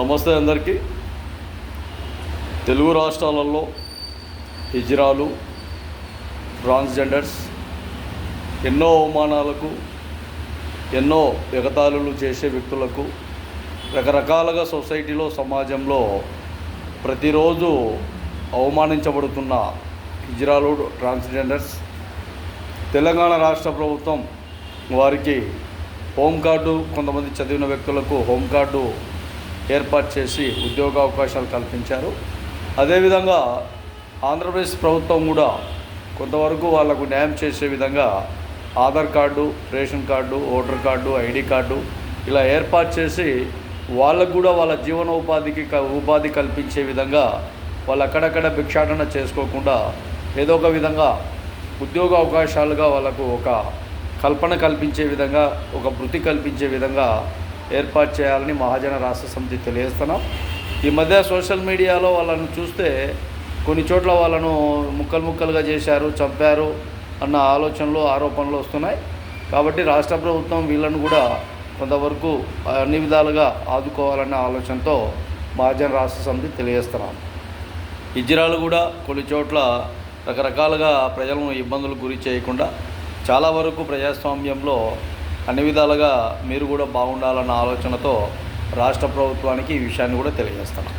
నమస్తే అందరికీ. తెలుగు రాష్ట్రాలలో హిజ్రాలు, ట్రాన్స్జెండర్స్ ఎన్నో అవమానాలకు, ఎన్నో ఎగతాళులు చేసే వ్యక్తులకు రకరకాలుగా సొసైటీలో, సమాజంలో ప్రతిరోజు అవమానించబడుతున్న హిజ్రాలు, ట్రాన్స్జెండర్స్ తెలంగాణ రాష్ట్ర ప్రభుత్వం వారికి హోమ్ కార్డు, కొంతమంది చదివిన వ్యక్తులకు హోమ్ కార్డు ఏర్పాటు చేసి ఉద్యోగ అవకాశాలు కల్పించారు. అదేవిధంగా ఆంధ్రప్రదేశ్ ప్రభుత్వం కూడా కొంతవరకు వాళ్లకు న్యాయం చేసే విధంగా Aadhaar card, ration card, voter card, ID card ఇలా ఏర్పాటు చేసి వాళ్ళకు కూడా వాళ్ళ ఉపాధి కల్పించే విధంగా వాళ్ళు అక్కడక్కడ భిక్షాటన చేసుకోకుండా ఏదో ఒక విధంగా ఉద్యోగ అవకాశాలుగా వాళ్ళకు ఒక కల్పన కల్పించే విధంగా, ఒక వృత్తి కల్పించే విధంగా ఏర్పాటు చేయాలని మహాజన రాష్ట్ర సమితి తెలియజేస్తున్నాం. ఈ మధ్య సోషల్ మీడియాలో వాళ్ళను చూస్తే కొన్ని చోట్ల వాళ్ళను ముక్కలుగా చేశారు, చంపారు అన్న ఆరోపణలు వస్తున్నాయి. కాబట్టి రాష్ట్ర ప్రభుత్వం వీళ్ళను కూడా కొంతవరకు అన్ని విధాలుగా ఆదుకోవాలన్న ఆలోచనతో మహాజన రాష్ట్ర సమితి తెలియజేస్తున్నాం. హిజ్రాలు కూడా కొన్ని చోట్ల రకరకాలుగా ప్రజలను ఇబ్బందులకు గురి చేయకుండా చాలా వరకు ప్రజాస్వామ్యంలో అన్ని విధాలుగా మీరు కూడా బాగుండాలన్న ఆలోచనతో రాష్ట్ర ప్రభుత్వానికి ఈ విషయాన్ని కూడా తెలియజేస్తున్నాం.